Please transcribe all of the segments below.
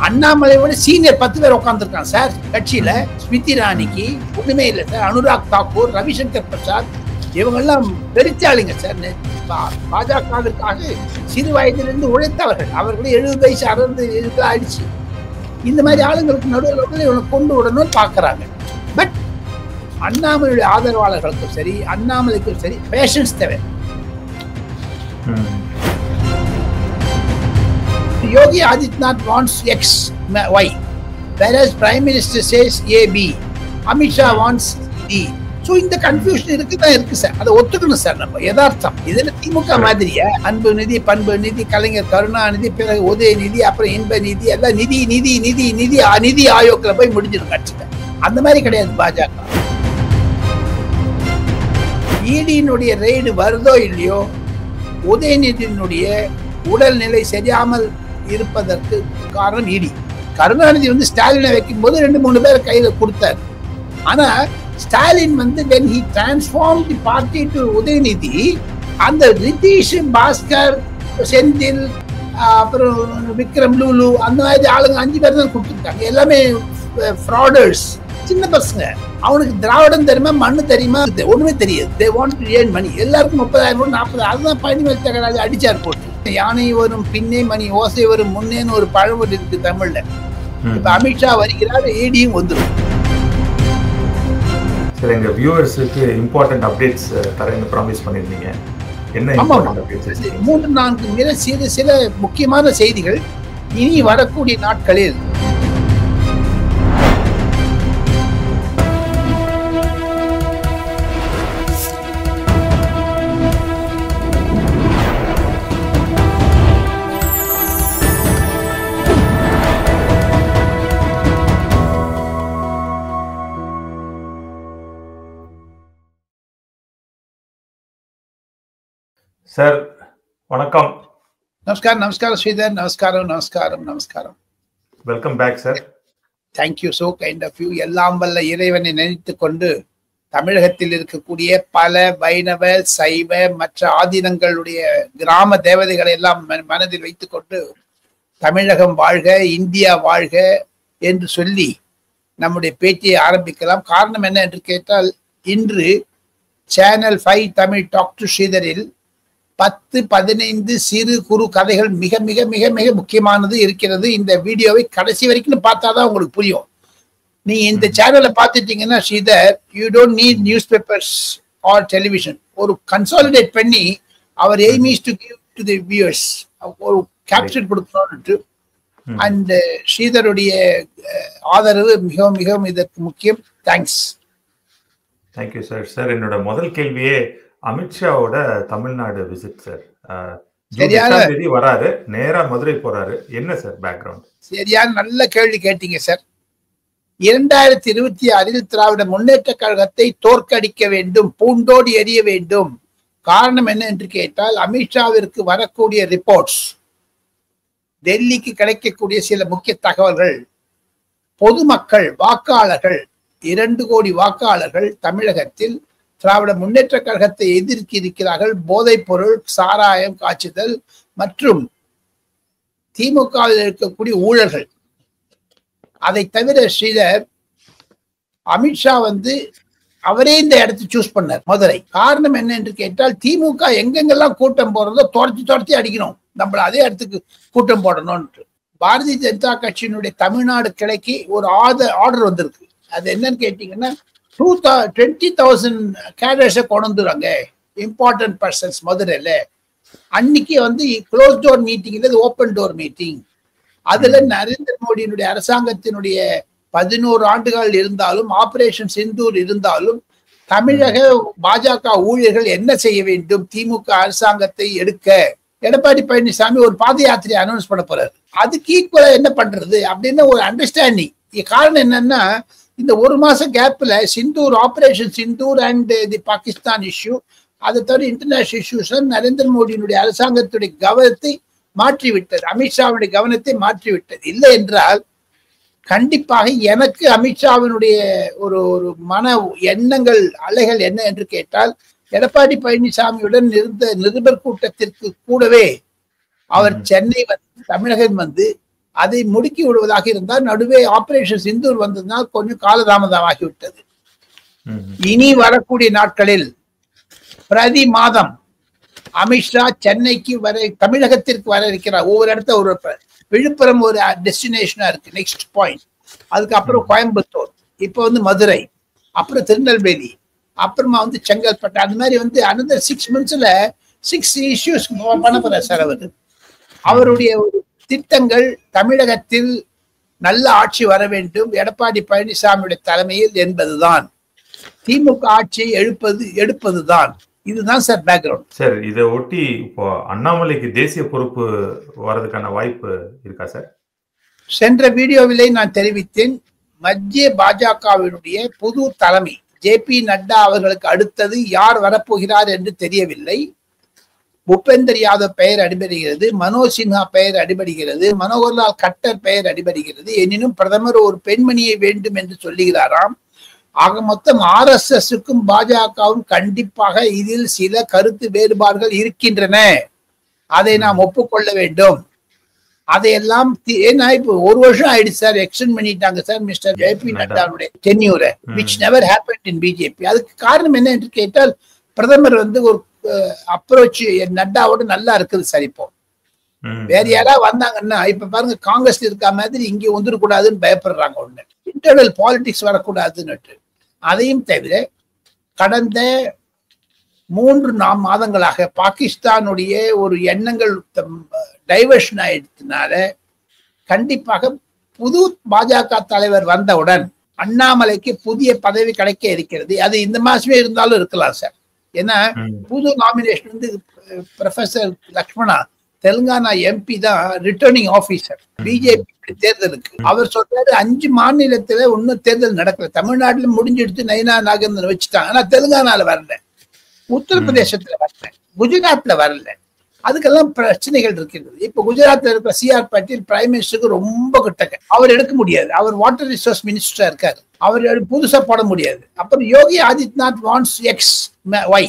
அண்ணாமலை விட சீனியர் 10 பேர் உட்காந்துருக்காங்க சார் கட்சியில. ஸ்மிருதி இரானிக்கு ஒண்ணுமே இல்லை சார். அனுராக் தாக்கூர், ரவிசங்கர் பிரசாத், இவங்கெல்லாம் பெருச்சாளிங்க சார். பாஜகவிற்காக சிறு வயதிலிருந்து உழைத்தவர்கள். அவர்கள் 70 வயசு 60 ஆயிடுச்சு. இந்த மாதிரி ஆளுங்களுக்கு நடுவில் இவனை கொண்டு விடணும்னு பாக்குறாங்க. பட் அண்ணாமலையுடைய ஆதரவாளர்களுக்கும் சரி, அண்ணாமலைக்கும் சரி பேஷன்ஸ் தேவை. Yogi Adityanath wants X, Y, whereas Prime Minister says A, B. Amit Shah wants D. So இந்த கன்ஃபியூஷன் இருக்கு சார். அதை ஒத்துக்கணும் சார். நம்ம யதார்த்தம் இதுல திமுக மாதிரியா அன்பு நிதி, பண்பு நிதி, கலைஞர் கருணாநிதி, பிறகு உதயநிதி, அப்புறம் இன்ப நிதி, எல்லாம் நிதி நிதி நிதி நிதி நிதி ஆயோக்ல போய் முடிஞ்சிடும் கட்சியில. அந்த மாதிரி கிடையாது பாஜக. ஈடியினுடைய ரெய்டு வருதோ இல்லையோ, உதயநிதியினுடைய உடல்நிலை சரியாமல் இருப்பதற்கு காரணம் ஈடி. கருணாநிதி ஸ்டாலினை வைக்கும் போது 2-3 பேர் கையில கொடுத்தார். ஆனா Stalin when he transformed the party to Udhayanidhi, அந்த நிதிஷ், பாஸ்கர், செந்தில், அப்புறம் விக்ரம், லூலு, அந்த மாதிரி ஆளுங்க 5 பேர் தான் கொடுத்துருக்காங்க. எல்லாமே ஃப்ராடர்ஸ், சின்ன பசங்க. அவனுக்கு திராவிடம் தெரியுமா, மண்ணு தெரியுமா, ஒண்ணுமே தெரியாது. they want to earn money. எல்லாருக்கும் 30,000 40,000. அதுதான் பழனிவேல் தியாகராஜன் அடிச்சார் போட்டு. யானை வரும் பின்னே மணி ஓசை வரும் முன்னேன்னு ஒரு பழமொழி இருக்கு தமிழ்ல. இப்ப அமித்ஷா வருகிறார், ஏடியும் வந்துடும். சார், எங்க வியூவர்ஸுக்கு இம்பார்ட்டன்ட் அப்டேட்ஸ் தரேன்னு ப்ராமிஸ் பண்ணிருந்தீங்க. என்ன இம்பார்ட்டன்ட் அப்டேட்ஸ்? 3-4 சில முக்கியமான செய்திகள் இனி வரக்கூடிய நாட்களில். சார் வணக்கம். நமஸ்காரம் ஸ்ரீதர். நமஸ்காரம். Welcome back sir. Thank you, so kind of you. எல்லாம் வல்ல இறைவனை நினைத்துக் கொண்டு தமிழகத்தில் இருக்கக்கூடிய பல வைணவ, சைவ, மற்ற ஆதீனங்களுடைய கிராம தேவதைகளை எல்லாம் மனதில் வைத்துக் கொண்டு தமிழகம் வாழ்க, இந்தியா வாழ்க என்று சொல்லி நம்முடைய பேச்சை ஆரம்பிக்கலாம். காரணம் என்ன என்று கேட்டால், இன்று சேனல் 5 தமிழ் டாக் டு ஸ்ரீதரில் 10-15 சிறு குறு கதைகள் மிக மிக மிக மிக முக்கியமானது இருக்கிறது. இந்த வீடியோவை கடைசி வரைக்கும் பார்த்தாதான் உங்களுக்கு புரியும். நீங்க இந்த சேனலை பார்த்துட்டீங்கன்னா Sridhar, you don't need news papers or television. ஒரு கன்சாலிடேட் பண்ணி our aim is to give to the viewers ஒரு கேப்சர் கொடுக்கணும்னு. அண்ட் ஸ்ரீதருடைய ஆதரவு மிகவும் மிகவும் இதற்கு முக்கியம். தேங்க்ஸ். Thank you sir. சார், என்னோட முதல் கேள்வியே அமித்ஷாவோட தமிழ்நாடு விசிட் சார். வராரு, நேரா மதுரை போறாரு. என்ன சார் பேக்ரவுண்ட்? சரியான நல்ல கேள்வி கேட்டீங்க சார். 2026 திராவிட முன்னேற்ற கழகத்தை தோற்கடிக்க வேண்டும், பூண்டோடு எரிய வேண்டும். காரணம் என்ன என்று கேட்டால், அமித்ஷாவிற்கு வரக்கூடிய ரிப்போர்ட்ஸ், டெல்லிக்கு கிடைக்கக்கூடிய சில முக்கிய தகவல்கள், பொதுமக்கள், வாக்காளர்கள், 2 கோடி வாக்காளர்கள் தமிழகத்தில் திராவிட முன்னேற்ற கழகத்தை எதிர்க்க இருக்கிறார்கள். போதைப் பொருள், சாராயம் காய்ச்சுதல் மற்றும் திமுகவில் இருக்கக்கூடிய ஊழல்கள். அதை தவிர ஸ்ரீதர், அமித்ஷா அவரே இந்த இடத்தை சூஸ் பண்ணார், மதுரை. காரணம் என்ன என்று கேட்டால், திமுக எங்கெங்கெல்லாம் கூட்டம் போடுறதோ துரத்தி அடிக்கணும், நம்மள அதே இடத்துக்கு கூட்டம் போடணும். பாரதிய ஜனதா கட்சியினுடைய தமிழ்நாடு கிளைக்கு ஒரு ஆர்டர் வந்திருக்கு. அது என்னன்னு கேட்டீங்கன்னா, 20,000 கேடர்ஸை கொண்டு வந்துடுறாங்க, இம்பார்ட்டன்ட் பர்சன்ஸ் மதுரையில. அன்னைக்கு க்ளோஸ் டோர் மீட்டிங் இல்லை, ஓப்பன் டோர் மீட்டிங். அதுல நரேந்திர மோடியினுடைய அரசாங்கத்தினுடைய 11 ஆண்டுகள் இருந்தாலும், ஆபரேஷன் சிந்தூர் இருந்தாலும், தமிழக பாஜக ஊழியர்கள் என்ன செய்ய வேண்டும், திமுக அரசாங்கத்தை எடுக்க எடப்பாடி பழனிசாமி ஒரு பாத யாத்திரை அனௌன்ஸ் பண்ண போறாரு. அதுக்கு ஈக்குவலா என்ன பண்றது அப்படின்னு ஒரு அண்டர்ஸ்டாண்டிங். காரணம் என்னன்னா, இந்த 1 மாச கேப்ல Sindoor, operation Sindoor and the Pakistan issue, அதை தவிர இன்டர்நேஷனல் இஷ்யூஸ் நரேந்திர மோடியினுடைய அரசாங்கத்துடைய கவனத்தை மாற்றிவிட்டது, அமித்ஷாவுடைய கவனத்தை மாற்றிவிட்டது. இல்லை என்றால் கண்டிப்பாக எனக்கு அமித்ஷாவினுடைய ஒரு மன எண்ணங்கள், அலைகள் என்ன என்று கேட்டால், எடப்பாடி பழனிசாமியுடன் இருந்த நிருபர் கூட்டத்திற்கு கூடவே அவர் சென்னை தமிழகம் அதை முடுக்கி விடுவதாக இருந்தால் நடுவே ஆபரேஷன் சிந்தூர் வந்ததுனால் கொஞ்சம் காலதாமதமாகிவிட்டது. இனி வரக்கூடிய நாட்களில் பிரதி மாதம் அமித்ஷா சென்னைக்கு தமிழகத்திற்கு வர இருக்கிறார். ஒவ்வொரு இடத்த ஒரு விழுப்புரம் ஒரு டெஸ்டினேஷனா இருக்கு, நெக்ஸ்ட் பாயிண்ட். அதுக்கப்புறம் கோயம்புத்தூர், இப்போ மதுரை, அப்புறம் திருநெல்வேலி, அப்புறமா செங்கல்பட்டு. அது மாதிரி அனதர் 6 monthsல 6 issues பண்ண போறார் சார். அவருடைய திட்டங்கள் தமிழகத்தில் நல்ல ஆட்சி வர வேண்டும் எடப்பாடி பழனிசாமியுடைய தலைமையில் என்பதுதான். திமுக ஆட்சியை எடுப்பதுதான். இதுதான் சார் பேக்ரவுண்ட். சார், இதை ஒட்டி இப்போ அண்ணாமலைக்கு தேசிய பொறுப்பு வர்றதுக்கான வாய்ப்பு இருக்கா சார்? சென்ற வீடியோவிலே நான் தெரிவித்தேன், மத்திய பாஜகவினுடைய புது தலைமை ஜே.பி. நட்டா அவர்களுக்கு அடுத்தது யார் வரப்போகிறார் என்று தெரியவில்லை. பூபேந்தர் யாதவ் பெயர் அடிபடுகிறது, மனோஜ் சின்ஹா பெயர் அடிபடுகிறது, மனோகர்லால் கட்டர் பெயர் அடிபடுகிறது. எனினும் பிரதமர் ஒரு பெண்மணியை வேண்டும் என்று சொல்லுகிறாராம். ஆக மொத்தம் RSSக்கும் பாஜகவும் கண்டிப்பாக இதில் சில கருத்து வேறுபாடுகள் இருக்கின்றன. அதை நாம் ஒப்புக்கொள்ள வேண்டும். அதையெல்லாம் ஏன்னா இப்போ 1 வருஷம் ஆயிடுச்சு சார், எக்ஸ்டெண்ட் பண்ணிட்டாங்க சார் மிஸ்டர் ஜே.பி. நட்டாவுடைய டென்யூரை, which never happened in BJP. அதுக்கு காரணம் என்ன என்று கேட்டால், பிரதமர் ஒரு அப்ரோச் நட்டாவோட நல்லா இருக்குது சார். இப்போ வேற யாராவது வந்தாங்கன்னா, இப்ப பாருங்க காங்கிரஸ் இருக்க மாதிரி இங்க வந்துடக்கூடாதுன்னு பயப்படுறாங்க. ஒண்ணு இன்டர்னல் பாலிடிக்ஸ் வரக்கூடாதுன்னு. அதையும் தவிர கடந்த 3-4 மாதங்களாக பாகிஸ்தானுடைய ஒரு எண்ணங்கள் டைவர்ஷன் ஆயிடுறதுனால கண்டிப்பாக புது பாஜக தலைவர் வந்தவுடன் அண்ணாமலைக்கு புதிய பதவி கிடைக்க இருக்கிறது. அது இந்த மாசமே இருந்தாலும் இருக்கலாம் சார். ஏன்னா புது nomination professor Lakshmana Telangana MP தான் ரிட்டர்னிங் ஆபீசர் பிஜேபி தேர்தலுக்கு. அவர் சொல்றாரு 5 மாநிலத்துல ஒன்னும் தேர்தல் நடக்கல. தமிழ்நாட்டுல முடிஞ்செடுத்து நயினா நாகேந்திரன் வச்சுட்டாங்க. ஆனா தெலுங்கானால வரல, உத்தரப்பிரதேசத்துல வரல, குஜராத்ல வரல. அதுக்கெல்லாம் பிரச்சனைகள் இருக்கிறது. இப்ப குஜராத்ல இருக்கிற CR பாட்டீல் பிரைம் மினிஸ்டருக்கு ரொம்ப கிட்டக்க, அவர் எடுக்க முடியாது. அவர் வாட்டர் ரிசோர்ஸ் மினிஸ்டரா இருக்காரு, அவர் புதுசா போட முடியாது. அப்புறம் Yogi Adityanath wants XY,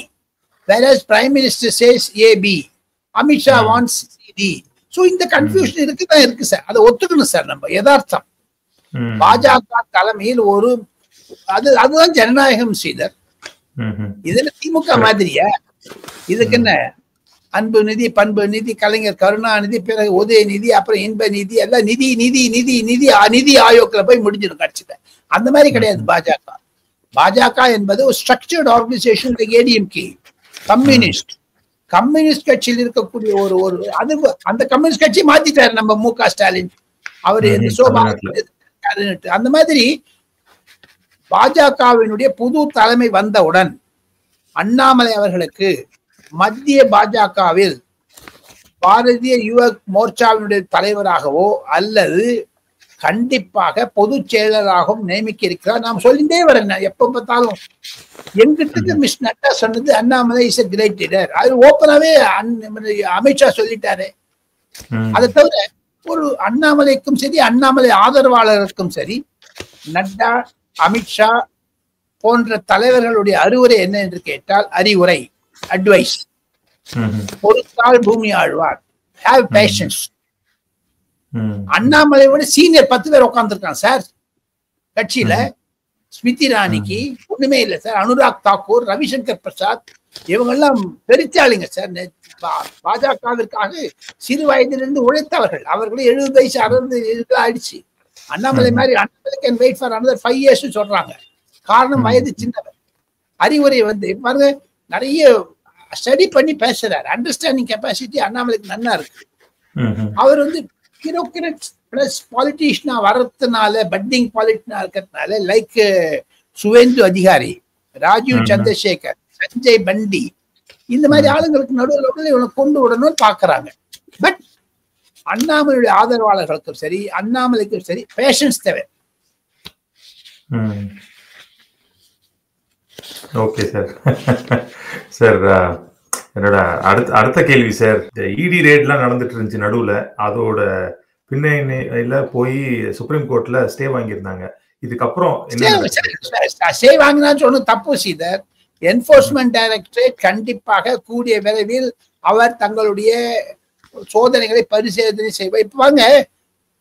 whereas Prime Minister says AB, Amit Shah wants CD. So இந்த கன்ஃபியூஷன் இருக்குதான் இருக்கு சார். அதை ஒத்துக்கணும் சார். நம்ம யதார்த்தம் பாஜக தலைமையில் அதுதான் ஜனநாயகம் செய்தார். இதுல திமுக மாதிரியா? இதுக்கு என்ன அன்பு நிதி, பண்பு நிதி, கலைஞர் கருணாநிதி, பிறகு உதயநிதி, அப்புறம் இன்ப நிதி, எல்லாம் நிதி நிதி நிதி நிதி நிதி ஆயோக்ல போய் முடிஞ்சிடும் கட்சியில. அந்த மாதிரி கிடையாது பாஜக. பாஜக என்பது ஒரு ஸ்ட்ரக்சர்ட் ஆர்கனைசேஷன். ADMK கம்யூனிஸ்ட் கட்சியில் இருக்கக்கூடிய ஒரு அந்த கம்யூனிஸ்ட் கட்சி மாத்திட்டாரு நம்ம மு.க. ஸ்டாலின். அவர் அந்த மாதிரி பாஜகவினுடைய புது தலைமை வந்தவுடன் அண்ணாமலை அவர்களுக்கு மத்திய பாஜகவில் பாரதிய யுவ மோர்ச்சாவினுடைய தலைவராகவோ அல்லது கண்டிப்பாக பொதுச் செயலராகவும் நியமிக்க இருக்கிறார். நாம் சொல்லிட்டே வரேன், எப்ப பார்த்தாலும் எங்கிட்ட மிஸ் நட்டா சொன்னது Annamalai is a great leader. அது ஓப்பனாவே அமித்ஷா சொல்லிட்டாரு. அதை தவிர ஒரு அண்ணாமலைக்கும் சரி, அண்ணாமலை ஆதரவாளர்களுக்கும் சரி, நட்டா, அமித்ஷா போன்ற தலைவர்களுடைய அறிவுரை என்ன என்று கேட்டால், அறிவுரை அட்வைஸ், பொறுத்தால் பூமி ஆழ்வார், ஹேவ் பேஷன்ஸ். அண்ணாமலை விட சீனியர் 10 பேர் உட்கார்ந்துருக்கான் சார் கட்சியில. ஸ்மிருதி இரானிக்கு ஒண்ணுமே இல்லை சார். அனுராக் தாக்கூர், ரவிசங்கர் பிரசாத், இவங்க எல்லாம் பெருச்சாளிங்க சார். பாஜகவிற்காக சிறு வயதிலிருந்து உழைத்தவர்கள். அவர்களே 70 வயசு 60 ஆயிடுச்சு. அண்ணாமலை மாதிரி Annamalai can wait for another 5 years சொல்றாங்க. காரணம் வயது சின்னவர். அறிவுரை பாருங்க, நிறைய ஸ்டடி பண்ணி பேசுறாரு. அண்டர்ஸ்டாண்டிங் கெப்பாசிட்டி அண்ணாமலைக்கு நல்லா இருக்கு. அவர் பியூரோக்ராட்ஸ் பிளஸ் பாலிட்டிஷியனா வர்றதுனால, பட்டிங் பாலிட்டிஷியனா இருக்கிறதுனால, லைக் சுவேந்து அதிகாரி, ராஜீவ் சந்திரசேகர், சஞ்சய் பண்டி, இந்த மாதிரி ஆளுங்களுக்கு நடுவில் இவனை கொண்டு விடணும்னு பாக்குறாங்க. பட் அண்ணாமலையுடைய ஆதரவாளர்களுக்கும் சரி, அண்ணாமலைக்கும் சரி, பேஷன்ஸ் தேவை. Okay sir. சார், என்னோட அடுத்த கேள்வி சார், இடி ரேட்லாம் நடந்துட்டு இருந்துச்சு நடுவுல. அதோட பின்னணியில போய் சுப்ரீம் கோர்ட்ல ஸ்டே வாங்கியிருந்தாங்க. இதுக்கப்புறம் ஸ்டே வாங்கினான்னு சொன்ன தப்பு சீதர். என்போர்ஸ்மெண்ட் டைரக்டரேட் கண்டிப்பாக கூடிய விரைவில் அவர் தங்களுடைய சோதனைகளை பரிசோதனை செய்வார். இப்ப வாங்க,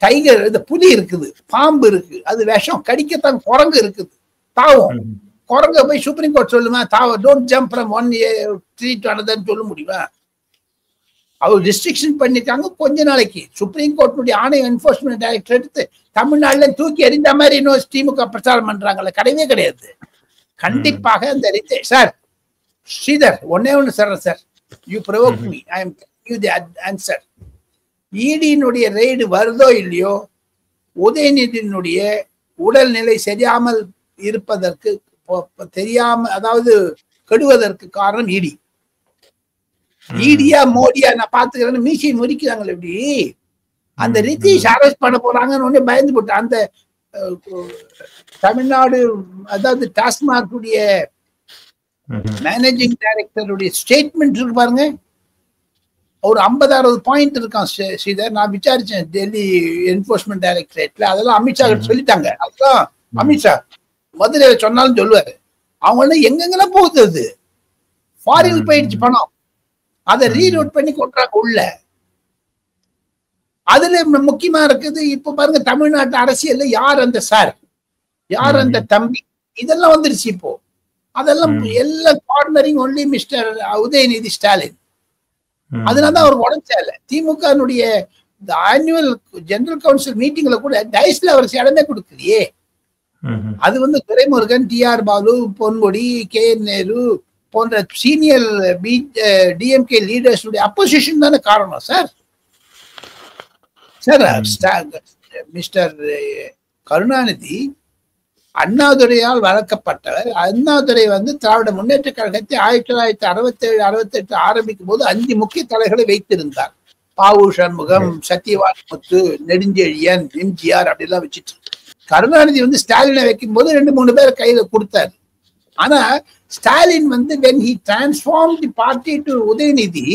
டைகர், இந்த புலி இருக்குது, பாம்பு இருக்கு, அது விஷம், கடிக்கத்தான் குரங்கு இருக்குது, தாவும். குரங்க போய் சுப்ரீம் கோர்ட் சொல்லுமா don't jump from one tree to அனதர்னு சொல்ல முடியுமா? அவர் ரெஸ்ட்ரிக்ஷன் பண்ணிட்டாங்க கொஞ்ச நாளைக்கு. சுப்ரீம் கோர்ட்டுடைய ஆணையம் என்ஃபோர்ஸ்மெண்ட் டைரக்டர் எடுத்து தமிழ்நாடுல தூக்கி எறிந்த மாதிரி இன்னும் திமுக பிரச்சாரம் பண்றாங்கல்ல, கிடையவே கிடையாது. கண்டிப்பாக அந்த சார் ஸ்ரீதர் ஒன்னே ஒன்று சொல்றேன் sir, you provoke me, I am you the answer. ஈடியினுடைய ரெய்டு வருதோ இல்லையோ, உதயநிதியினுடைய உடல்நிலை சரியாமல் இருப்பதற்கு தெரியாம, அதாவது கெடுவதற்கு காரணம் இடி. ஈடியா மோடியா நான் பாத்துக்கிறேன்னு மீசை முறிக்கிறாங்களே எப்படி, அந்த ரித்தீஷ் அரெஸ்ட் பண்ண போறாங்கன்னு ஒண்ணு பயந்து போட்டேன். அந்த தமிழ்நாடு, அதாவது டாஸ்மாக் உடைய மேனேஜிங் டைரக்டருடைய ஸ்டேட்மெண்ட் இருக்கு பாருங்க, ஒரு 50-60 பாயிண்ட் இருக்கான் ஸ்ரீதர். நான் விசாரிச்சேன் டெல்லி என்ஃபோர்ஸ்மெண்ட் டைரக்டரேட்ல, அதெல்லாம் அமித்ஷா சொல்லிட்டாங்க. அதெல்லாம் அமித்ஷா மதுரை சொன்னாலும் சொல்லுவாரு. அவங்க எங்கெங்கெல்லாம் போகுது, அது ஃபாரின் போயிடுச்சு பணம், அதை ரீரூட் பண்ணி கொண்டாங்க உள்ள. அதுல முக்கியமா இருக்குது இப்ப பாருங்க, தமிழ்நாட்டு அரசியல்ல யார் அந்த சார், யார் அந்த தம்பி, இதெல்லாம் வந்துருச்சு இப்போ. அதெல்லாம் எல்லாம் cornering only mister Udhayanidhi Stalin. அதனாலதான் அவர் உடச்சால. திமுக ஆனுவல் ஜெனரல் கவுன்சில் மீட்டிங்ல கூட டைஸ்ல அவருக்கு இடமே கொடுக்கலையே. அது துரைமுருகன், டிஆர் பாலு, பொன்முடி, கே என் நேரு போன்ற சீனியர் டிஎம்கே லீடர்ஸ் அப்போசிஷன் தானே காரணம் சார். சார் மிஸ்டர் கருணாநிதி அண்ணாதுரையால் வளர்க்கப்பட்டவர். அண்ணாதுரை திராவிட முன்னேற்ற கழகத்தை 1967-68 ஆரம்பிக்கும் போது 5 முக்கிய தலைகளை வைத்திருந்தார். பாவு சண்முகம், சத்யவான் முத்து, நெடுஞ்செழியன், எம்ஜிஆர் அப்படிலாம் வச்சுட்டு. கருணாநிதி ஸ்டாலினை வைக்கும் போது 2-3 பேர் கையில கொடுத்தாரு. ஆனா Stalin when he transformed the party to Udhayanidhi,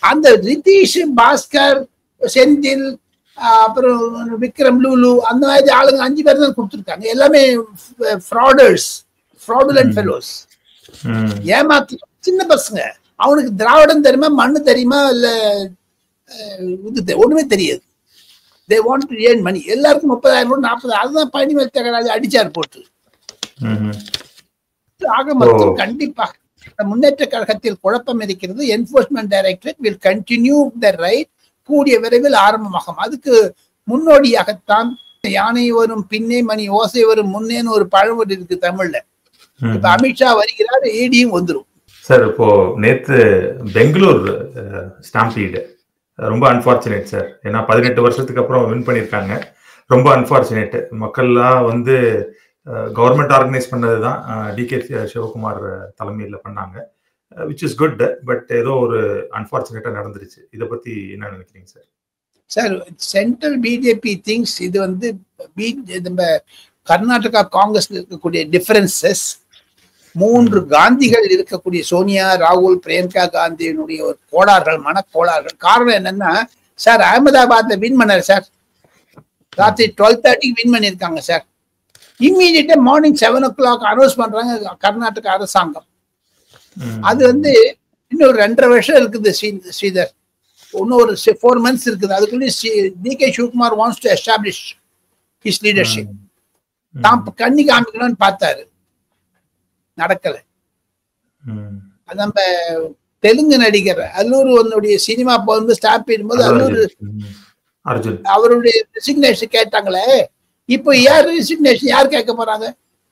அந்த ரிதீஷ், பாஸ்கர், செந்தில், அப்புறம் விக்ரம், லூலு, அந்த மாதிரி ஆளுங்க 5 பேர் தான் கொடுத்துருக்காங்க. எல்லாமே ஃப்ராடுலன்ட் ஃபெலோஸ், ஏமாத்து சின்ன பசங்க. அவனுக்கு திராவிடம் தெரியுமா, மண்ணு தெரியுமா, இல்ல ஒண்ணுமே தெரியாது. they want to earn money. எல்லாருக்கும் 30,000 40,000, அதுதான் பழனிவேல் தியாகராஜன் அடிச்சார் போட்டு. ஆக மொத்தம் கண்டிப்பாக முன்னேற்ற கழகத்தில் குழப்பம் இருக்கிறது. Enforcement directorate will continue the right. கூடிய விரைவில் ஆரம்பமாகும். அதுக்கு முன்னோடியாகத்தான் யானை வரும் பின்னே மணி ஓசை வரும் முன்னேன்னு ஒரு பழமொழி இருக்கு தமிழ்ல. இப்ப அமித்ஷா வருகிறார், ஏடியும் வந்துடும் சார். இப்போ நேத்து பெங்களூர் ஸ்டாம்பீடு ரொம்ப அன்பார்ச்சுனேட் சார். ஏன்னா 18 வருஷத்துக்கு அப்புறம் வின் பண்ணியிருக்காங்க. ரொம்ப அன்பார்ச்சுனேட். மக்கள்லாம் கவர்மெண்ட் ஆர்கனைஸ் பண்ணதுதான், டிகே சிவகுமார் தலைமையில் பண்ணாங்க, விச் இஸ் குட். பட் ஏதோ ஒரு அன்பார்ச்சுனேட்டா நடந்துருச்சு. இதை பத்தி என்ன நினைக்கிறீங்க sir? Sir, central BJP things இது நம்ம கர்நாடகா காங்கிரஸ்ல இருக்கக்கூடிய டிஃபரன்சஸ், 3 காந்திகள் இருக்கக்கூடிய சோனியா, ராகுல், பிரியங்கா காந்தியினுடைய ஒரு கோளாறுகள், மனக்கோளாறுகள். காரணம் என்னன்னா சார், அகமதாபாத்ல வின் பண்ணாரு சார், ராத்திரி 12:30 வின் பண்ணிருக்காங்க சார். இம்மீடியட்டா மார்னிங் 7 o'clock அனௌன்ஸ் பண்றாங்க கர்நாடக அரசாங்கம். அது இன்னொரு 2.5 வருஷம் இருக்குது ஸ்ரீதர், இன்னும் ஒரு 4 months இருக்குது. அதுக்குள்ளே DK Shivakumar wants to establish his leadership. தான் கண்ணி காமிக்கணும்னு பார்த்தாரு, நடக்கல. அது நம்ம தெலுங்கு நடிகர் அல்லூர் சினிமா ஸ்டாம்பீட் போது அல்லூர் அவருடைய ரெசிக்னேஷன் கேட்டாங்களே. இப்போ ரெசிக்னேஷன் யார் கேட்க போறாங்க?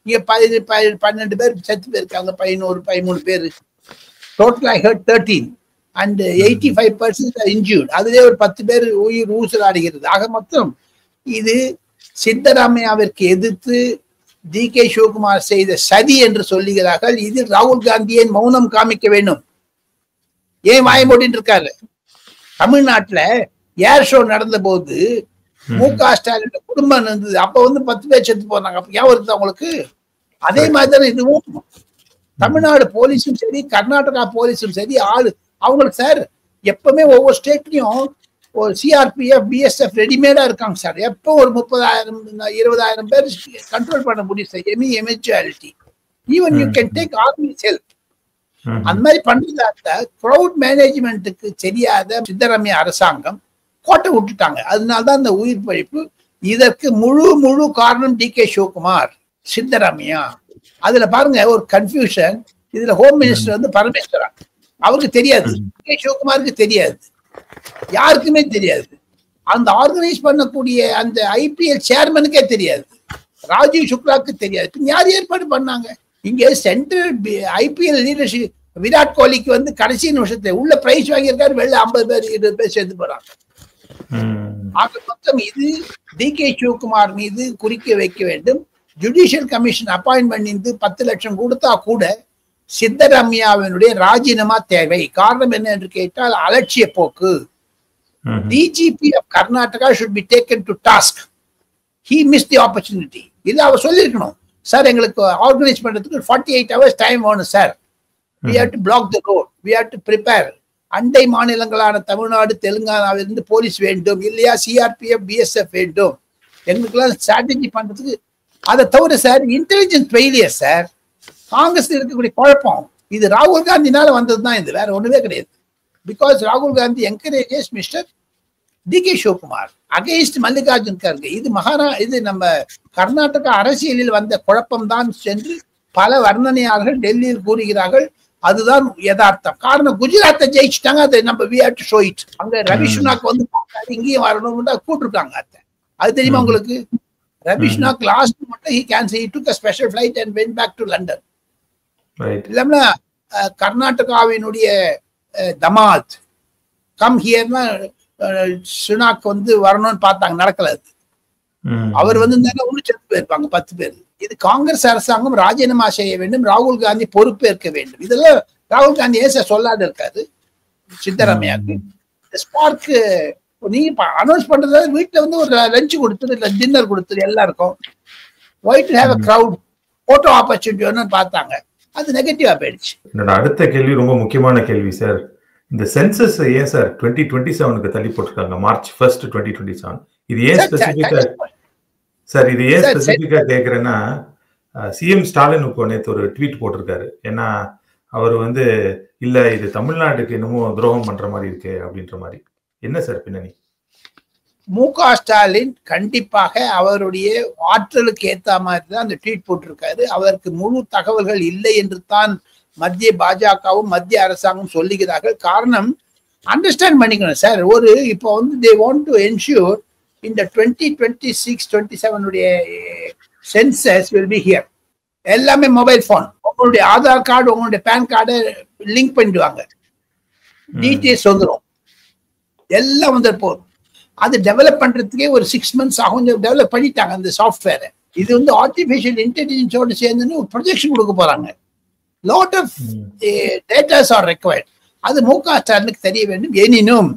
இங்க 12 பேர் செத்து போயிருக்காங்க, 13 பேர். Total I heard 13 and 85% injured. அதுவே ஒரு 10 பேர் உயிர் ஊசலாடுகிறது. ஆக மொத்தம் இது சித்தராமையாவிற்கு எதிர்த்து டிகே சிவகுமார் செய்த சதி என்று சொல்லுகிறார்கள். இது ராகுல் காந்தியை மௌனம் காமிக்க வேண்டும். ஏன் வாய மூடிட்டு இருக்காரு? தமிழ்நாட்டுல ஏர் ஷோ நடந்த போது மு.க. ஸ்டாலின் குடும்பம் இருந்தது. அப்ப 10 பேர் செத்து போனாங்க. அப்ப ஏன் வருது அவங்களுக்கு? அதே மாதிரிதான் இதுவும். தமிழ்நாடு போலீஸும் சரி, கர்நாடகா போலீஸும் சரி, அவங்களுக்கு சார் எப்பவுமே ஒவ்வொரு ஸ்டேட்லயும் ஒரு சிஆர்பிஎஃப், பிஎஸ்எஃப் ரெடிமேடா இருக்காங்க சார். எப்போ ஒரு 30,000-20,000 பேர் கண்ட்ரோல் பண்ண முடியும் sir. Eventually even you can take army's help. அந்த மாதிரி பண்றதா கிரௌட் மேனேஜ்மெண்ட்டுக்கு தெரியாத சித்தராமையா அரசாங்கம் கோட்டை விட்டுட்டாங்க. அதனால்தான் அந்த உயிர் பழிப்பு. இதற்கு முழு காரணம் DK சிவகுமார், சித்தராமையா. அதுல பாருங்க ஒரு கன்ஃபியூஷன். இதுல ஹோம் மினிஸ்டர் வந்து பரமேஸ்வரா, அவருக்கு தெரியாது, DK சிவகுமாருக்கு தெரியாது, யாருக்குமே தெரியாது. அந்த ஆர்கனைஸ் பண்ணக்கூடிய அந்த IPL சேர்மனுக்கே தெரியாது, ராஜீவ் சுக்லாவுக்கு தெரியாது. யார் ஏற்பாடு பண்ணாங்க? இங்க சென்ட்ரல் IPL லீடர்ஷிப் விராட் கோலிக்கு வந்து கடைசி நிமிஷத்துல உள்ள பிரைஸ் வாங்கியிருக்காரு, வெளில 50 பேர் 20 பேர் சேர்ந்து போறாங்க. ஆக மொத்தம் இது DK சிவகுமார் மீது குறிக்க வைக்க வேண்டும். ஜுடிஷியல் கமிஷன் அப்பாயின்மெண்ட் இருந்து 10 லட்சம் கொடுத்தா கூட சித்தராமையாவினுடைய ராஜினாமா தேவை. காரணம் என்ன என்று கேட்டால் அலட்சிய போக்கு. DGP of Karnataka should be taken to task. He missed the opportunity. இல்ல அவர் சொல்லிருக்கணும், சார் எங்களுக்கு ஆர்கனைஸ் பண்றதுக்கு 48 hours டைம் வேணும் sir. We have to block the road. We have to prepare. அண்டை மாநிலங்களான தமிழ்நாடு, தெலுங்கானாவிலிருந்து போலீஸ் வேண்டும், இல்லையா CRPF BSF வேண்டும். எங்களுக்கெல்லாம் ஸ்ட்ராட்டஜி பண்றதுக்கு. அதை தவிர sir intelligence failure sir. Congress இருக்கக்கூடிய குழப்பம் இது ராகுல் காந்தினால வந்ததுதான், இது வேற ஒண்ணுமே கிடையாது. பிகாஸ் ராகுல் Gandhi encourages mister DK Shivakumar against Mallikarjun Kharge. இது நம்ம கர்நாடகா அரசியலில் வந்த குழப்பம் தான் என்று பல வர்ணனையாளர்கள் டெல்லியில் கூறுகிறார்கள். அதுதான் யதார்த்தம். காரணம் குஜராத்தை ஜெயிச்சுட்டாங்க, அதை நம்ம we have to show it. அங்க ரவிஷ்நாக் வந்து இங்கேயும் வரணும்னு கூப்பிட்டுருக்காங்க. அது தெரியுமா உங்களுக்கு? ரவிஷ்நாக் லாஸ்ட் மட்டும் he took a special flight and went back to London. இல்லைன்னா கர்நாடகாவினுடைய தமாத் கம் ஹியர்னா சுனாக் வந்து வரணும்னு பார்த்தாங்க, நடக்கல. அவர் வந்து ஒண்ணு செத்து போயிருப்பாங்க 10 பேர். இது காங்கிரஸ் அரசாங்கம் ராஜினாமா செய்ய வேண்டும், ராகுல் காந்தி பொறுப்பேற்க வேண்டும். இதெல்லாம் ராகுல் காந்தி ஏச சொல்லாத இருக்காது சித்தராமையாக்கு. ஸ்பார்க் நீங்க அனௌன்ஸ் பண்றதா வீட்டுல வந்து ஒரு லஞ்ச் கொடுத்துரு, டின்னர் கொடுத்துரு எல்லாருக்கும். Why to have a crowd, photo opportunity ஒன்னு பார்த்தாங்க, அது நெகட்டிவா போயிடுச்சு. என்னோட அடுத்த கேள்வி ரொம்ப முக்கியமான கேள்வி சார். இந்த சென்சஸ் ஏன் சார் 2027க்கு தள்ளி போட்டிருக்காங்க? மார்ச் 1, 2027. இது ஏன் ஸ்பெசிபிக்கா சார்? இது ஏன் ஸ்பெசிபிக்கா கேக்குறேன்னா, சிஎம் ஸ்டாலின் இப்போ நேற்று ஒரு ட்வீட் போட்டிருக்காரு. ஏன்னா அவர் வந்து இல்ல இது தமிழ்நாட்டுக்கு என்னமோ துரோகம் பண்ற மாதிரி இருக்கு அப்படின்ற மாதிரி. என்ன சார் பின்னணி? MK ஸ்டாலின் கண்டிப்பாக அவருடைய ஆற்றலுக்கு ஏத்த மாதிரி தான் அந்த ட்வீட் போட்டிருக்காரு. அவருக்கு முழு தகவல்கள் இல்லை என்று தான் மத்திய பாஜகவும் மத்திய அரசாங்கம் சொல்லுகிறார்கள். காரணம் அண்டர்ஸ்டாண்ட் பண்ணிக்கணும் சார். இப்போ வந்து they want to ensure இந்த 2026-27 உடைய சென்சஸ் will be here. எல்லாமே மொபைல் போன், உங்களுடைய ஆதார் கார்டு உங்களுடைய பேன் கார்டை லிங்க் பண்ணிடுவாங்க, டீட்டெயில்ஸ் வந்துடும், எல்லாம் வந்து போதும். அது டெவலப் பண்றதுக்கே ஒரு 6 months ஆகும். டெவலப் பண்ணிட்டாங்க அந்த சாஃப்ட்வேரை. இது வந்து ஆர்டிபிஷியல் இன்டெலிஜென்ஸோட சேர்ந்து ஒரு ப்ரொஜெக்ஷன் கொடுக்க போறாங்க. Lot of datas are required. அது MK ஸ்டாலினுக்கு தெரிய வேண்டும். எனினும்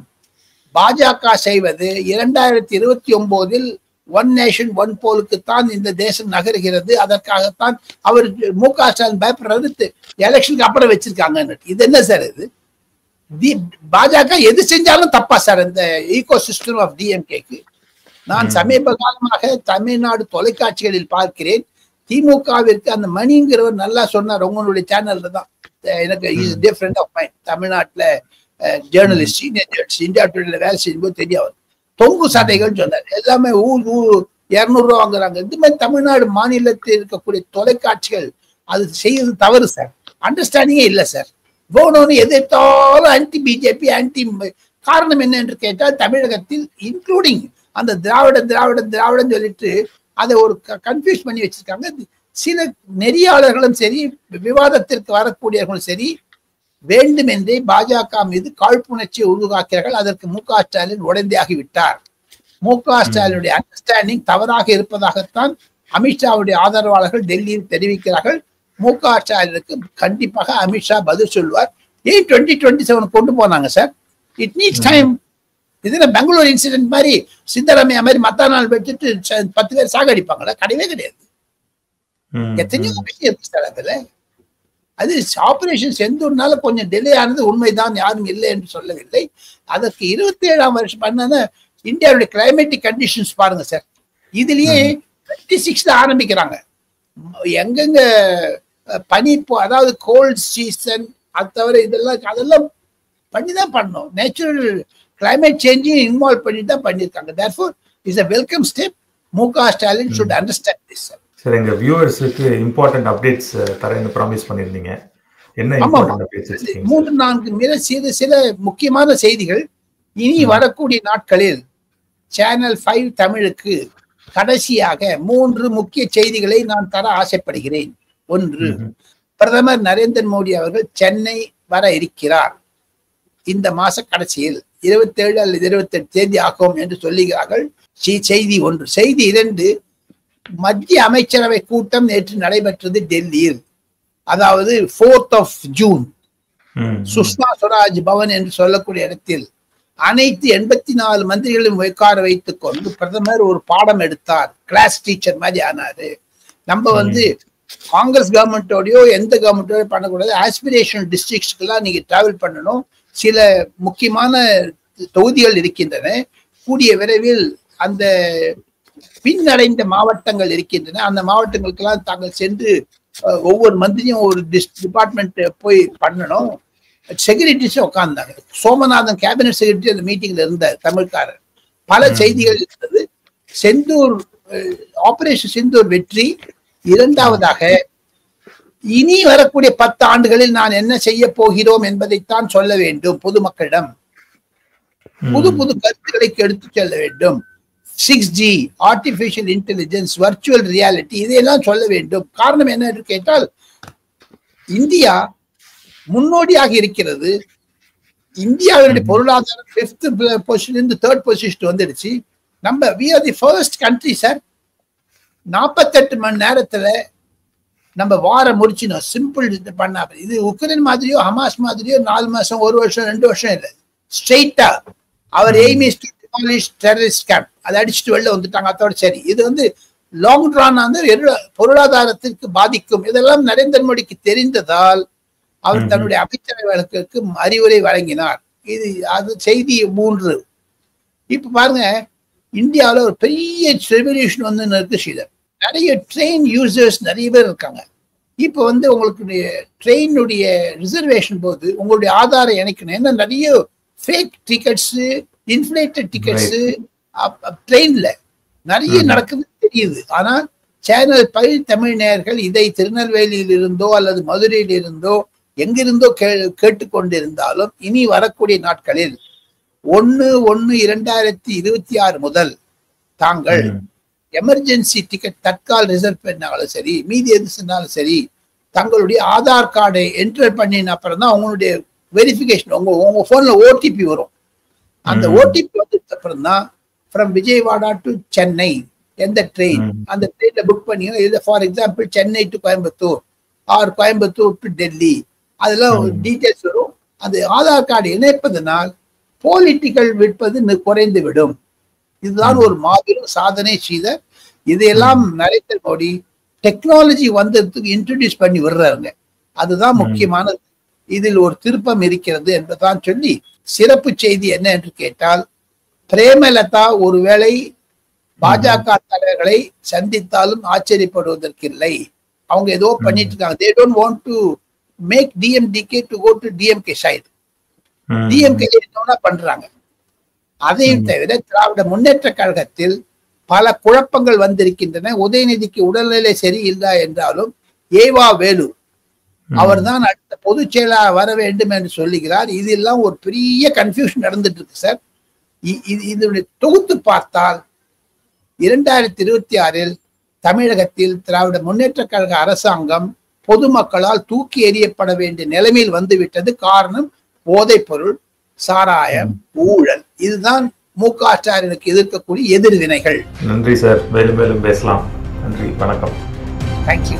பாஜக செய்வது 2029 ஒன் நேஷன் ஒன் போலுக்கு தான் இந்த தேசம் நகர்கிறது. அதற்காகத்தான் அவர் MK ஸ்டாலின் பயப்படுறது எலெக்ஷனுக்கு அப்புறம் வச்சிருக்காங்க. இது என்ன சார்? இது பாஜக எது செஞ்சாலும் தப்பா சார் இந்த ஈகோ சிஸ்டம் ஆஃப் DMKக்கு. நான் சமீப காலமாக தமிழ்நாடு தொலைக்காட்சிகளில் பார்க்கிறேன், திமுகவிற்கு அந்த மணிங்கிறவர் நல்லா சொன்னார் உங்களுடைய சேனல்ல தான். எனக்கு இஸ் டிஃபரெண்ட் ஆஃப் மைண்ட். தமிழ்நாட்டுல ஜேர்னலிஸ்ட் இந்தியா டுடேல வேலை செய்யும்போது தெரியும். தொங்கு சட்டைகள் சொன்னார். எல்லாமே 200 ரூபா வாங்குறாங்க. இந்த மாதிரி தமிழ்நாடு மாநிலத்தில் இருக்கக்கூடிய தொலைக்காட்சிகள் அது செய்யறது தவறு சார். அண்டர்ஸ்டாண்டிங்கே இல்லை சார். போனோன்னு எதிர்த்தாலும் ஆன்டி பிஜேபி ஆன்டி. காரணம் என்ன என்று கேட்டால் தமிழகத்தில் இன்க்ளூடிங் அந்த திராவிடன் சொல்லிட்டு அதை ஒரு கன்ஃபியூஸ் பண்ணி வச்சிருக்காங்க. சில நெறியாளர்களும் சரி, விவாதத்திற்கு வரக்கூடியவர்களும் சரி, வேண்டுமென்றே பாஜக மீது காழ்ப்புணர்ச்சியை உருவாக்கிறார்கள். அதற்கு MK ஸ்டாலின் உடந்தையாகிவிட்டார். MK ஸ்டாலினுடைய அண்டர்ஸ்டாண்டிங் தவறாக இருப்பதாகத்தான் அமித்ஷாவுடைய ஆதரவாளர்கள் டெல்லியில் தெரிவிக்கிறார்கள். MK ஸ்டாலினுக்கு கண்டிப்பாக அமித்ஷா பதில் சொல்வார். ஏன் 2027 கொண்டு போனாங்க சார்? It needs time. இதுல பெங்களூர் இன்சிடென்ட் மாதிரி சித்தராமையா மாதிரி மத்த நாள் வச்சுட்டு 10 பேர் சாகடிப்பாங்களா? கிடையவே கிடையாது. எத்தனையோ விஷயம் இருக்கு சார் அதுல. அது ஆபரேஷன் செந்தூர்னால கொஞ்சம் டிலே ஆனது உண்மைதான், யாரும் இல்லை என்று சொல்லவில்லை. அதற்கு 27ஆம் வருஷம் பண்ண இந்தியாவுடைய கிளைமேட்டிக் கண்டிஷன்ஸ் பாருங்க சார். இதுலயே 26ல ஆரம்பிக்கிறாங்க. எங்கெங்க பனி, அதாவது கோல்ட் சீசன், அது தவிர அதெல்லாம் பண்ணிதான் பண்ணணும். நேச்சுரல் கிளைமேட் சேஞ்சையும் இன்வால்வ் பண்ணி தான் பண்ணியிருக்காங்க. therefore is a welcome step. முக Stalin should understand this. Sir எங்க வியூவர்ஸுக்கு இம்பார்ட்டன்ட் அப்டேட்ஸ் தரேன்னு ப்ராமிஸ் பண்ணியிருந்தீங்க. என்ன இம்பார்ட்டன்ட் அப்டேட்ஸ்? 3-4 சில முக்கியமான செய்திகள் இனி வரக்கூடிய நாட்களில் சேனல் 5 தமிழுக்கு கடைசியாக 3 முக்கிய செய்திகளை நான் தர ஆசைப்படுகிறேன். ஒன்று, பிரதமர் நரேந்திர மோடி அவர்கள் சென்னை வர இருக்கிறார். இந்த மாச கடைசியில் 27 அல்லது 28 தேதி ஆகும் என்று சொல்லுகிறார்கள். செய்தி 1. செய்தி 2, மத்திய அமைச்சரவை கூட்டம் நேற்று நடைபெற்றது டெல்லியில். அதாவது 4th of June Sushma Swaraj Pawan என்று சொல்லக்கூடிய இடத்தில் அனைத்து 84 மந்திரிகளும் உட்கார வைத்துக் கொண்டு பிரதமர் ஒரு பாடம் எடுத்தார். கிளாஸ் டீச்சர் மாதிரி ஆனாரு. நம்ம காங்கிரஸ் கவர்மெண்டோடயோ எந்த கவர்மெண்டோடய பண்ணக்கூடாது. ஆஸ்பிரேஷனல் டிஸ்ட்ரிக்ட்ஸ்க்கெல்லாம் நீங்க டிராவல் பண்ணணும். சில முக்கியமான தொகுதிகள் இருக்கின்றன. கூடிய விரைவில் அந்த பின்னடைந்த மாவட்டங்கள் இருக்கின்றன. அந்த மாவட்டங்களுக்கெல்லாம் தாங்கள் சென்று ஒவ்வொரு மந்திரியும் ஒரு டிபார்ட்மெண்ட் போய் பண்ணணும். செக்ரட்டரிஸும் உட்கார்ந்தாங்க. சோமநாதன் கேபினட் செக்ரட்டரி அந்த மீட்டிங்ல இருந்தார், தமிழ்காரர். பல செய்திகள் இருந்தது. செந்தூர் ஆபரேஷன் செந்தூர் வெற்றி. இரண்டாவதாக, இனி வரக்கூடிய 10 ஆண்டுகளில் நான் என்ன செய்ய போகிறோம் என்பதைத்தான் சொல்ல வேண்டும். பொதுமக்களிடம் புது புது கருத்துக்களை எடுத்து செல்ல வேண்டும். 6G, artificial intelligence, virtual reality, இதையெல்லாம் சொல்ல வேண்டும். காரணம் என்ன என்று கேட்டால், இந்தியா முன்னோடியாக இருக்கிறது. இந்தியாவினுடைய பொருளாதாரம் 5th பொசிஷன் இருந்து 3rd பொசிஷன் வந்துடுச்சு. நம்ம we are the first country sir. 48 மணி நேரத்துல நம்ம வார முடிச்சினோம். சிம்பிள் பண்ணா. இது உக்ரைன் மாதிரியோ ஹமாஸ் மாதிரியோ 4 மாசம் 1 வருஷம் 2 வருஷம் இல்லை. ஸ்ட்ரெயிட்டா அவர் aim is to demolish terrorist camp. அதை அடிச்சுட்டு வெளில வந்துட்டாங்க. அதோட சரி. இது லாங் ட்ரான் பொருளாதாரத்திற்கு பாதிக்கும். இதெல்லாம் நரேந்திர மோடிக்கு தெரிந்ததால் அவர் தன்னுடைய அமைச்சரவை வழக்குக்கு அறிவுரை வழங்கினார். அது செய்தி 3. இப்ப பாருங்க, இந்தியாவில் ஒரு பெரிய ரெவல்யூஷன் இருக்கு ஸ்ரீதர். நிறைய ட்ரெயின் யூசர்ஸ் நிறைய பேர் இருக்காங்க. இப்போ உங்களுக்கு ட்ரெயினுடைய ரிசர்வேஷன் போது உங்களுடைய ஆதாரம் இணைக்கணும். ஏன்னா நிறைய ஃபேக் டிக்கெட்ஸ், இன்ஃபிளேட்டட் டிக்கெட்ஸ் ட்ரெயின்ல நிறைய நடக்குது தெரியுது. ஆனால் சேனல் 5 தமிழ் நேயர்கள் இதை திருநெல்வேலியில் இருந்தோ அல்லது மதுரையில் இருந்தோ எங்கிருந்தோ கேட்டுக்கொண்டிருந்தாலும் இனி வரக்கூடிய நாட்களில் 1/1/2026 முதல் தாங்கள் எமர்ஜென்சி டிக்கெட் தற்கால் ரிசர்வ் பண்ணாலும் சரி, மீதி எது சொன்னாலும் சரி, தங்களுடைய ஆதார் கார்டை என்டர் பண்ணின அப்புறம் தான் உங்களுடைய வெரிஃபிகேஷன் உங்க போன்ல ஓடிபி வரும். அந்த ஓடிபி வந்ததுக்கு அப்புறம் தான் ஃப்ரம் விஜயவாடா டு சென்னை எந்த ட்ரெயின், அந்த ட்ரெயின்ல புக் பண்ணியோ, இது for example Chennai to Coimbatore or Coimbatore to Delhi, அதெல்லாம் டீட்டெயில்ஸ் வரும். அந்த ஆதார் கார்டு இணைப்பதனால் பொலிட்டிக்கல் விற்பது குறைந்து விடும். இதுதான் ஒரு மாபெரும் சாதனை செய்த. இதையெல்லாம் நரேந்திர மோடி டெக்னாலஜி வந்ததுக்கு இன்ட்ரோடியூஸ் பண்ணி விடுறாருங்க. அதுதான் முக்கியமானது. இதில் ஒரு திருப்பம் இருக்கிறது என்பதான் சொல்லி, சிறப்பு செய்தி என்ன என்று கேட்டால், பிரேமலதா ஒருவேளை பாஜக தலைவர்களை சந்தித்தாலும் ஆச்சரியப்படுவதற்கில்லை. அவங்க ஏதோ பண்ணிட்டு இருக்காங்க. they don't want to make DMDK to go to DMK side. DMK என்ன பண்றாங்க. அதையும் தவிர திராவிட முன்னேற்ற கழகத்தில் பல குழப்பங்கள் வந்திருக்கின்றன. உதயநிதிக்கு உடல்நிலை சரியில்லை என்றாலும் ஏவா வேலு அவர்தான் அடுத்த பொதுச் செயலாளர் வர வேண்டும் என்று சொல்லுகிறார். இதெல்லாம் ஒரு பெரிய கன்ஃபியூஷன் நடந்துட்டு இருக்கு சார். இதனுடைய தொகுத்து பார்த்தால் 2026 தமிழகத்தில் திராவிட முன்னேற்ற கழக அரசாங்கம் பொதுமக்களால் தூக்கி எறியப்பட வேண்டிய நிலைமையில் வந்துவிட்டது. காரணம் போதைப் பொருள், சாராயம், ஊழல். இதுதான் முக ஸ்டாலினுக்கு எதிர்க்கக்கூடிய எதிர்வினைகள். நன்றி சார். மேலும் மேலும் பேசலாம். நன்றி, வணக்கம். தேங்க்யூ.